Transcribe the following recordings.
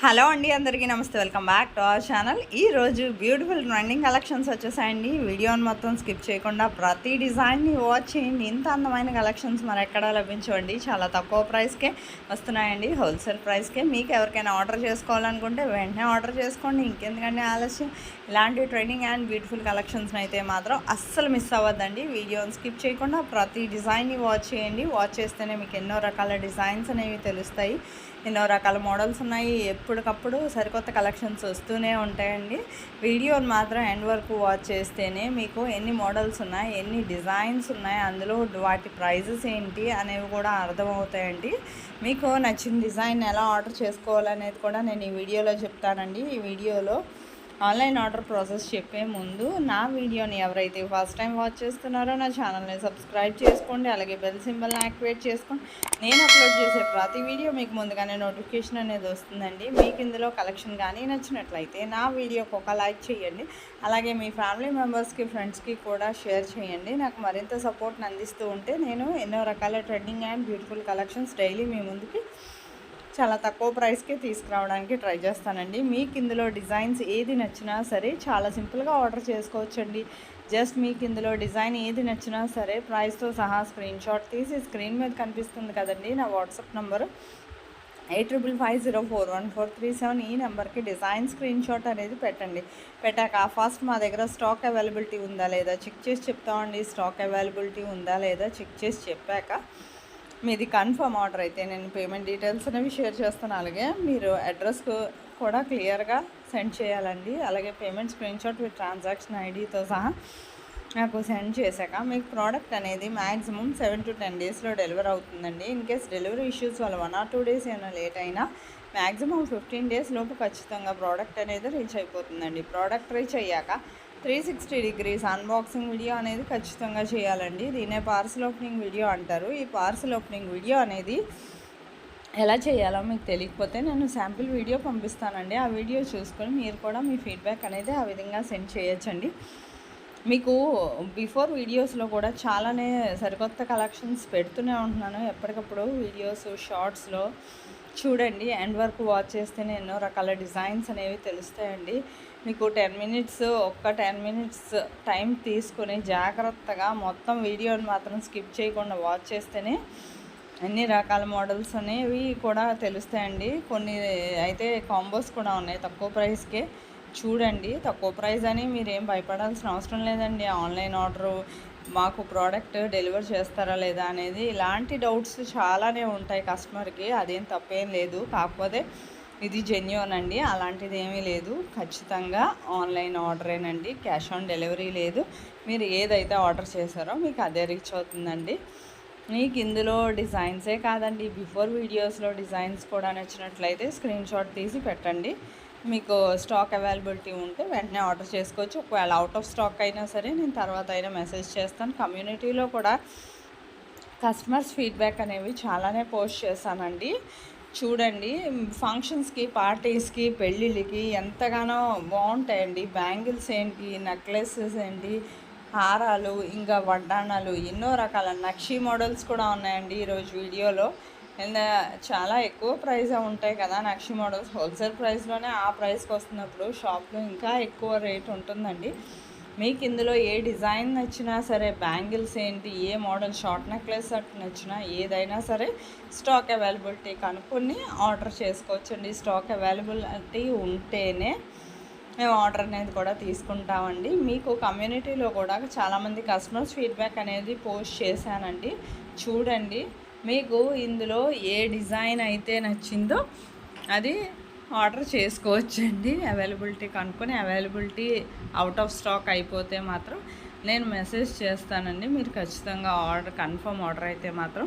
Hello అండి, అందరికీ నమస్తే. Welcome back to our channel. ఈరోజు బ్యూటిఫుల్ ట్రెండింగ్ కలెక్షన్స్ వచ్చేసాయండి. వీడియోని మొత్తం స్కిప్ చేయకుండా ప్రతి డిజైన్ని వాచ్ చేయండి. ఇంత అందమైన కలెక్షన్స్ మరి ఎక్కడా లభించవండి. చాలా తక్కువ ప్రైస్కే వస్తున్నాయండి, హోల్సేల్ ప్రైస్కే. మీకు ఎవరికైనా ఆర్డర్ చేసుకోవాలనుకుంటే వెంటనే ఆర్డర్ చేసుకోండి. ఇంకెందుకంటే ఆలస్యం. ఇలాంటి ట్రెండింగ్ అండ్ బ్యూటిఫుల్ కలెక్షన్స్ని అయితే మాత్రం అస్సలు మిస్ అవ్వద్దండి. వీడియోని స్కిప్ చేయకుండా ప్రతి డిజైన్ని వాచ్ చేయండి. వాచ్ చేస్తేనే మీకు ఎన్నో రకాల డిజైన్స్ అనేవి తెలుస్తాయి, ఎన్నో రకాల మోడల్స్ ఉన్నాయి. ఎప్పటికప్పుడు సరికొత్త కలెక్షన్స్ వస్తూనే ఉంటాయండి. వీడియోని మాత్రం ఎండ్ వరకు వాచ్ చేస్తేనే మీకు ఎన్ని మోడల్స్ ఉన్నాయి, ఎన్ని డిజైన్స్ ఉన్నాయి, అందులో వాటి ప్రైజెస్ ఏంటి అనేవి కూడా అర్థమవుతాయండి. మీకు నచ్చిన డిజైన్ ఎలా ఆర్డర్ చేసుకోవాలనేది కూడా నేను ఈ వీడియోలో చెప్తానండి. ఈ వీడియోలో ఆన్లైన్ ఆర్డర్ ప్రాసెస్ చెప్పే ముందు నా వీడియోని ఎవరైతే ఫస్ట్ టైం వాచ్ చేస్తున్నారో నా ఛానల్ని సబ్స్క్రైబ్ చేసుకోండి. అలాగే బెల్ సింబల్ని యాక్టివేట్ చేసుకోండి. నేను అప్లోడ్ చేసే ప్రతి వీడియో మీకు ముందుగానే నోటిఫికేషన్ అనేది వస్తుందండి. మీకు ఇందులో కలెక్షన్ కానీ నచ్చినట్లయితే నా వీడియోకి ఒక లైక్ చేయండి. అలాగే మీ ఫ్యామిలీ మెంబర్స్కి, ఫ్రెండ్స్కి కూడా షేర్ చేయండి. నాకు మరింత సపోర్ట్ని అందిస్తూ ఉంటే నేను ఎన్నో రకాల trending and beautiful collections daily మీ ముందుకి చాలా తక్కువ ప్రైస్కే తీసుకురావడానికి ట్రై చేస్తానండి. మీకు ఇందులో డిజైన్స్ ఏది నచ్చినా సరే చాలా సింపుల్గా ఆర్డర్ చేసుకోవచ్చండి. జస్ట్ మీకు ఇందులో డిజైన్ ఏది నచ్చినా సరే ప్రైస్తో సహా స్క్రీన్ షాట్ తీసి స్క్రీన్ మీద కనిపిస్తుంది కదండి నా వాట్సాప్ నెంబరు 8550414437. ఈ నెంబర్కి డిజైన్ స్క్రీన్ షాట్ అనేది పెట్టండి. పెట్టాక ఫస్ట్ మా దగ్గర స్టాక్ అవైలబిలిటీ ఉందా లేదా చెక్ చేసి చెప్తామండి. స్టాక్ అవైలబిలిటీ ఉందా లేదా చెక్ చేసి చెప్పాక మీది కన్ఫర్మ్ ఆర్డర్ అయితే నేను పేమెంట్ డీటెయిల్స్ అనేవి షేర్ చేస్తాను. అలాగే మీరు అడ్రస్ కూడా క్లియర్గా సెండ్ చేయాలండి. అలాగే payment screen shot with transaction ఐడితో సహా నాకు సెండ్ చేశాక మీకు ప్రోడక్ట్ అనేది మ్యాక్సిమం 7 to 10 డేస్లో డెలివర్ అవుతుందండి. ఇన్ కేస్ డెలివరీ ఇష్యూస్ వల్ల 1 or 2 days ఏమైనా లేట్ అయినా మ్యాక్సిమం 15 days లోపు ఖచ్చితంగా ప్రోడక్ట్ అనేది రీచ్ అయిపోతుందండి. ప్రోడక్ట్ రీచ్ అయ్యాక 360 degrees అన్బాక్సింగ్ వీడియో అనేది ఖచ్చితంగా చేయాలండి. దీనే పార్సల్ ఓపెనింగ్ వీడియో అంటారు. ఈ పార్సల్ ఓపెనింగ్ వీడియో అనేది ఎలా చేయాలో మీకు తెలియకపోతే నేను శాంపిల్ వీడియో పంపిస్తానండి. ఆ వీడియో చూసుకొని మీరు కూడా మీ ఫీడ్బ్యాక్ అనేది ఆ విధంగా సెండ్ చేయొచ్చండి. మీకు బిఫోర్ వీడియోస్లో కూడా చాలానే సరికొత్త కలెక్షన్స్ పెడుతూనే ఉంటున్నాను. ఎప్పటికప్పుడు వీడియోస్ షార్ట్స్లో చూడండి. ఎండ్ వరకు వాచ్ చేస్తేనే ఎన్నో రకాల డిజైన్స్ అనేవి తెలుస్తాయండి. మీకు 10 minutes టైం తీసుకొని జాగ్రత్తగా మొత్తం వీడియోని మాత్రం స్కిప్ చేయకుండా వాచ్ చేస్తేనే అన్ని రకాల మోడల్స్ అనేవి కూడా తెలుస్తాయండి. కొన్ని అయితే కాంబోస్ కూడా ఉన్నాయి తక్కువ ప్రైస్కే. చూడండి, తక్కువ ప్రైస్ అని మీరేం భయపడాల్సిన అవసరం లేదండి. ఆన్లైన్ ఆర్డరు మాకు ప్రోడక్ట్ డెలివర్ చేస్తారా లేదా అనేది ఇలాంటి డౌట్స్ చాలానే ఉంటాయి కస్టమర్కి. అదేం తప్పేం లేదు. కాకపోతే ఇది జెన్యూన్ అండి, అలాంటిది ఏమీ లేదు. ఖచ్చితంగా ఆన్లైన్ ఆర్డరేనండి, క్యాష్ ఆన్ డెలివరీ లేదు. మీరు ఏదైతే ఆర్డర్ చేశారో మీకు అదే రీచ్ అవుతుందండి. మీకు ఇందులో డిజైన్సే కాదండి, బిఫోర్ వీడియోస్లో డిజైన్స్ కూడా నచ్చినట్లయితే స్క్రీన్ షాట్ తీసి పెట్టండి. మీకు స్టాక్ అవైలబిలిటీ ఉంటే వెంటనే ఆర్డర్ చేసుకోవచ్చు. ఒకవేళ అవుట్ ఆఫ్ స్టాక్ అయినా సరే నేను తర్వాత అయినా మెసేజ్ చేస్తాను. కమ్యూనిటీలో కూడా కస్టమర్స్ ఫీడ్బ్యాక్ అనేవి చాలానే పోస్ట్ చేశానండి. చూడండి, ఫంక్షన్స్కి, పార్టీస్కి, పెళ్ళిళ్ళకి ఎంతగానో బాగుంటాయండి. బ్యాంగిల్స్ ఏంటి, నెక్లెసెస్ ఏంటి, హారాలు, ఇంకా వడ్డాణాలు, ఎన్నో రకాల నక్షి మోడల్స్ కూడా ఉన్నాయండి ఈరోజు వీడియోలో. అండ్ చాలా ఎక్కువ ప్రైజే ఉంటాయి కదా నక్షి మోడల్స్. హోల్సేల్ ప్రైస్లోనే ఆ ప్రైస్కి వస్తున్నప్పుడు షాప్లో ఇంకా ఎక్కువ రేట్ ఉంటుందండి. మీకు ఇందులో ఏ డిజైన్ నచ్చినా సరే, బ్యాంగిల్స్ ఏంటి, ఏ మోడల్ షార్ట్ నెక్లెస్ నచ్చినా ఏదైనా సరే స్టాక్ అవైలబిలిటీ కనుక్కొని ఆర్డర్ చేసుకోవచ్చండి. స్టాక్ అవైలబిలిటీ ఉంటేనే మేము ఆర్డర్ అనేది కూడా తీసుకుంటామండి. మీకు కమ్యూనిటీలో కూడా చాలామంది కస్టమర్స్ ఫీడ్బ్యాక్ అనేది పోస్ట్ చేశానండి. చూడండి, మీకు ఇందులో ఏ డిజైన్ అయితే నచ్చిందో అది ఆర్డర్ చేసుకోవచ్చండి. అవైలబిలిటీ కనుక్కొని అవైలబిలిటీ అవుట్ ఆఫ్ స్టాక్ అయిపోతే మాత్రం నేను మెసేజ్ చేస్తానండి. మీరు ఖచ్చితంగా కన్ఫర్మ్ ఆర్డర్ అయితే మాత్రం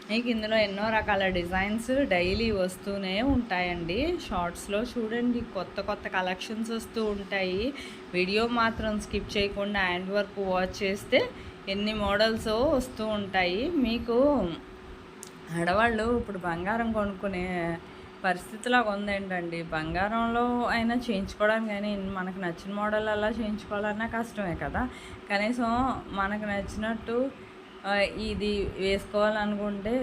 మీకు ఇందులో ఎన్నో రకాల డిజైన్స్ డైలీ వస్తూనే ఉంటాయండి. షార్ట్స్లో చూడండి, కొత్త కొత్త కలెక్షన్స్ వస్తూ ఉంటాయి. వీడియో మాత్రం స్కిప్ చేయకుండా ఎండ్ వరకు వాచ్ చేస్తే ఎన్ని మోడల్స్ వస్తూ ఉంటాయి. మీకు ఆడవాళ్ళు ఇప్పుడు బంగారం కొనుక్కునే పరిస్థితిలాగా ఉందేంటండి. బంగారంలో అయినా చేయించుకోవడానికి కానీ మనకు నచ్చిన మోడల్ అలా చేయించుకోవాలన్నా కష్టమే కదా. కనీసం మనకు నచ్చినట్టు ఇది వేసుకోవాలనుకుంటే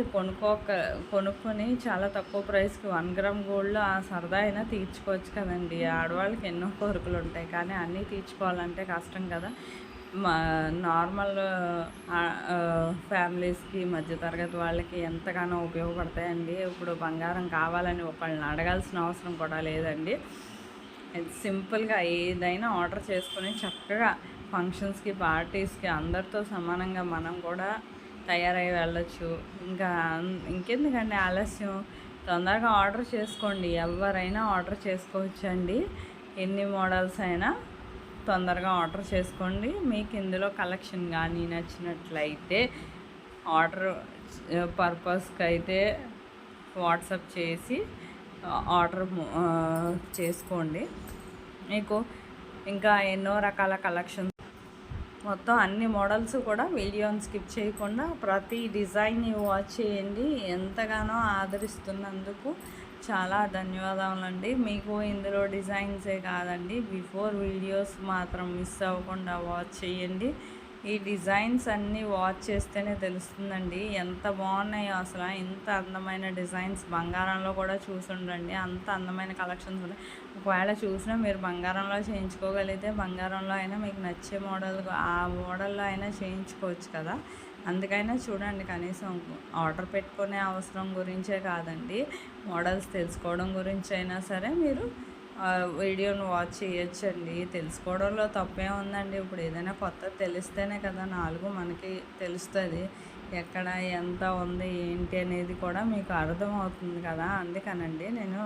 కొనుక్కొని చాలా తక్కువ ప్రైస్కి 1 గ్రామ్ గోల్డ్‌లో ఆ సరదా అయినా తీర్చుకోవచ్చు కదండీ. ఆడవాళ్ళకి ఎన్నో కోరికలు ఉంటాయి, కానీ అన్నీ తీర్చుకోవాలంటే కష్టం కదా. మా నార్మల్ ఫ్యామిలీస్‌కి, మధ్యతరగతి వాళ్ళకి ఎంతగానో ఉపయోగపడతాయండి. ఇప్పుడు బంగారం కావాలని ఒకళ్ళని అడగాల్సిన అవసరం కూడా లేదండి. సింపుల్గా ఏదైనా ఆర్డర్ చేసుకొని చక్కగా ఫంక్షన్స్కి, పార్టీస్కి అందరితో సమానంగా మనం కూడా తయారై వెళ్ళొచ్చు. ఇంకెందుకండి ఆలస్యం, తొందరగా ఆర్డర్ చేసుకోండి. ఎవరైనా ఆర్డర్ చేసుకోవచ్చండి. ఎన్ని మోడల్స్ అయినా తొందరగా ఆర్డర్ చేసుకోండి. మీకు ఇందులో కలెక్షన్ కానీ నచ్చినట్లయితే ఆర్డర్ పర్పస్కి అయితే వాట్సాప్ చేసి ఆర్డర్ చేసుకోండి. మీకు ఇంకా ఎన్నో రకాల కలెక్షన్స్, మొత్తం అన్ని మోడల్స్ కూడా వీడియోని స్కిప్ చేయకుండా ప్రతి డిజైన్ని వాచ్ చేయండి. ఎంతగానో ఆదరిస్తున్నందుకు చాలా ధన్యవాదాలండి. మీకు ఇందులో డిజైన్సే కాదండి, బిఫోర్ వీడియోస్ మాత్రం మిస్ అవ్వకుండా వాచ్ చేయండి. ఈ డిజైన్స్ అన్నీ వాచ్ చేస్తేనే తెలుస్తుందండి ఎంత బాగున్నాయో. అసలు ఇంత అందమైన డిజైన్స్ బంగారంలో కూడా చూసుండండి, అంత అందమైన కలెక్షన్స్ ఉన్నాయి. ఒకవేళ చూసినా మీరు బంగారంలో చేయించుకోగలిగితే బంగారంలో అయినా మీకు నచ్చే మోడల్ ఆ మోడల్లో అయినా చేయించుకోవచ్చు కదా. అందుకైనా చూడండి, కనీసం ఆర్డర్ పెట్టుకునే అవసరం గురించే కాదండి, మోడల్స్ తెలుసుకోవడం గురించి అయినా సరే మీరు వీడియోను వాచ్ చేయొచ్చండి. తెలుసుకోవడంలో తప్పే ఉందండి. ఇప్పుడు ఏదైనా కొత్తది తెలిస్తేనే కదా నాలుగు మనకి తెలుస్తుంది, ఎక్కడ ఎంత ఉంది ఏంటి అనేది కూడా మీకు అర్థమవుతుంది కదా. అందుకనండి నేను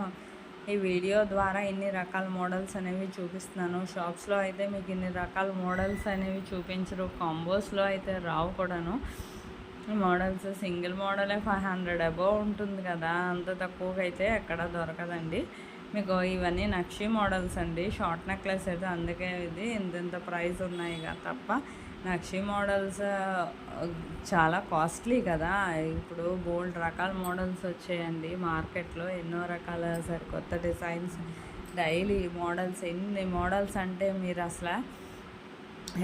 ఈ వీడియో ద్వారా ఇన్ని రకాల మోడల్స్ అనేవి చూపిస్తున్నాను. షాప్స్లో అయితే మీకు ఇన్ని రకాల మోడల్స్ అనేవి చూపించరు, కాంబోస్లో అయితే రావు కూడాను. ఈ మోడల్స్ సింగిల్ మోడలే 500 అబోవ్ ఉంటుంది కదా, అంత తక్కువగా అయితే ఎక్కడ దొరకదండి. మీకు ఇవన్నీ నక్షి మోడల్స్ అండి, షార్ట్ నెక్లెస్ అయితే, అందుకే ఇది ఇంత ప్రైస్ ఉన్నాయి తప్ప నక్షి మోడల్స్ చాలా కాస్ట్లీ కదా. ఇప్పుడు బోల్డ్ రకాల మోడల్స్ వచ్చాయండి మార్కెట్లో, ఎన్నో రకాల సరికొత్త డిజైన్స్, డైలీ మోడల్స్. ఎన్ని మోడల్స్ అంటే మీరు అసలు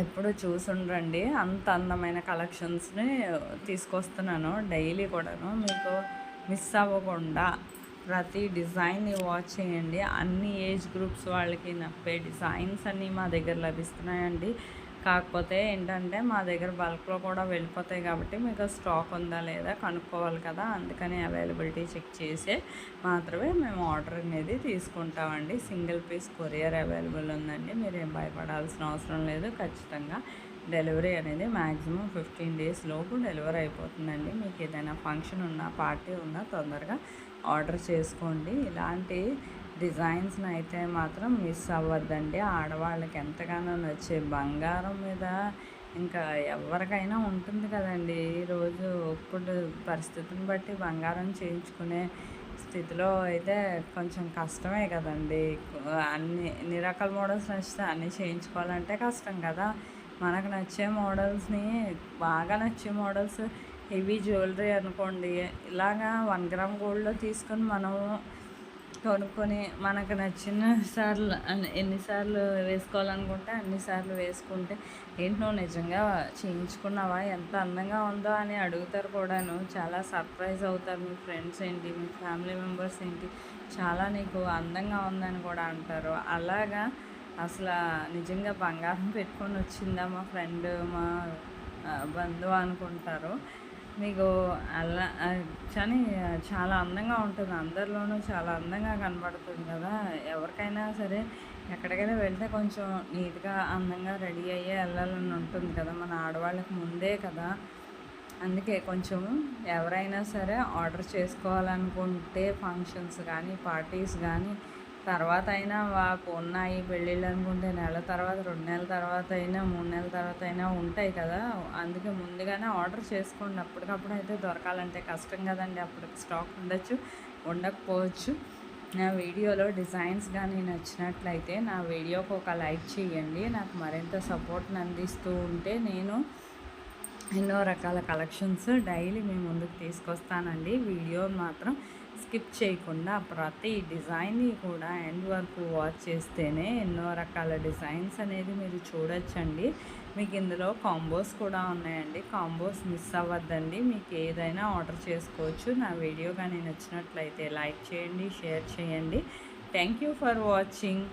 ఎప్పుడు చూసుండ్రండి. అంత అందమైన కలెక్షన్స్ని తీసుకొస్తున్నాను డైలీ కూడాను. మీకు మిస్ అవ్వకుండా ప్రతి డిజైన్ని వాచ్ చేయండి. అన్ని ఏజ్ గ్రూప్స్ వాళ్ళకి నప్పే డిజైన్స్ అన్నీ మా దగ్గర లభిస్తున్నాయండి. కాకపోతే ఏంటంటే మా దగ్గర బల్క్లో కూడా వెళ్ళిపోతాయి కాబట్టి మీకు స్టాక్ ఉందా లేదా కనుక్కోవాలి కదా. అందుకని అవైలబిలిటీ చెక్ చేసే మాత్రమే మేము ఆర్డర్ అనేది తీసుకుంటామండి. సింగిల్ పీస్ కొరియర్ అవైలబుల్ ఉందండి, మీరేం భయపడాల్సిన అవసరం లేదు. ఖచ్చితంగా డెలివరీ అనేది మ్యాక్సిమం 15 డేస్ లోపు డెలివరీ అయిపోతుందండి. మీకు ఏదైనా ఫంక్షన్ ఉన్నా, పార్టీ ఉన్నా తొందరగా ఆర్డర్ చేసుకోండి. ఇలాంటి డిజైన్స్ని అయితే మాత్రం మిస్ అవ్వద్దండి. ఆడవాళ్ళకి ఎంతగానో నచ్చే బంగారం మీద ఇంకా ఎవరికైనా ఉంటుంది కదండి. ఈరోజు ఇప్పుడు పరిస్థితిని బట్టి బంగారం చేయించుకునే స్థితిలో అయితే కొంచెం కష్టమే కదండి. ఎన్ని రకాల మోడల్స్ నచ్చితే అన్నీ చేయించుకోవాలంటే కష్టం కదా. మనకు నచ్చే మోడల్స్ని, బాగా నచ్చే మోడల్స్, హెవీ జ్యువెలరీ అనుకోండి, ఇలాగా 1 గ్రామ్ గోల్డ్లో తీసుకొని మనము కొనుక్కొని మనకు నచ్చిన సార్లు ఎన్నిసార్లు వేసుకోవాలనుకుంటే అన్నిసార్లు వేసుకుంటే, ఏంటి నువ్వు నిజంగా చేయించుకున్నావా, ఎంత అందంగా ఉందో అని అడుగుతారు కూడాను. చాలా సర్ప్రైజ్ అవుతారు. మీ ఫ్రెండ్స్ ఏంటి, మీ ఫ్యామిలీ మెంబర్స్ ఏంటి, చాలా నీకు అందంగా ఉందని కూడా అంటారు. అలాగా అసలు నిజంగా బంగారం పెట్టుకొని వచ్చిందా మా ఫ్రెండ్, మా బంధువు అనుకుంటారు. మీకు అలా కానీ చాలా అందంగా ఉంటుంది, అందరిలోనూ చాలా అందంగా కనబడుతుంది కదా. ఎవరికైనా సరే ఎక్కడికైనా వెళ్తే కొంచెం నీట్గా అందంగా రెడీ అయ్యే వెళ్ళాలని ఉంటుంది కదా మన ఆడవాళ్ళకి ముందే కదా. అందుకే కొంచెం ఎవరైనా సరే ఆర్డర్ చేసుకోవాలనుకుంటే ఫంక్షన్స్ కానీ, పార్టీస్ కానీ, తర్వాత అయినా మాకు ఉన్నాయి పెళ్ళిళ్ళు అనుకుంటే నెల తర్వాత, 2 నెలల తర్వాత అయినా, 3 నెలల తర్వాత అయినా ఉంటాయి కదా. అందుకే ముందుగానే ఆర్డర్ చేసుకోండి. అప్పటికప్పుడు అయితే దొరకాలంటే కష్టం కదండి. అప్పటికి స్టాక్ ఉండొచ్చు, ఉండకపోవచ్చు. నా వీడియోలో డిజైన్స్ కానీ నచ్చినట్లయితే నా వీడియోకి ఒక లైక్ చేయండి. నాకు మరింత సపోర్ట్ని అందిస్తూ ఉంటే నేను ఎన్నో రకాల కలెక్షన్స్ డైలీ మీ ముందుకు తీసుకొస్తానండి. వీడియో మాత్రం స్కిప్ చేయకుండా ప్రతి డిజైన్ని కూడా ఎండ్ వరకు వాచ్ చేస్తేనే ఎన్నో రకాల డిజైన్స్ అనేది మీరు చూడొచ్చండి. మీకు ఇందులో కాంబోస్ కూడా ఉన్నాయండి. కాంబోస్ మిస్ అవ్వద్దండి. మీకు ఏదైనా ఆర్డర్ చేసుకోవచ్చు. నా వీడియో కానీ నచ్చినట్లయితే లైక్ చేయండి, షేర్ చేయండి. Thank you for watching.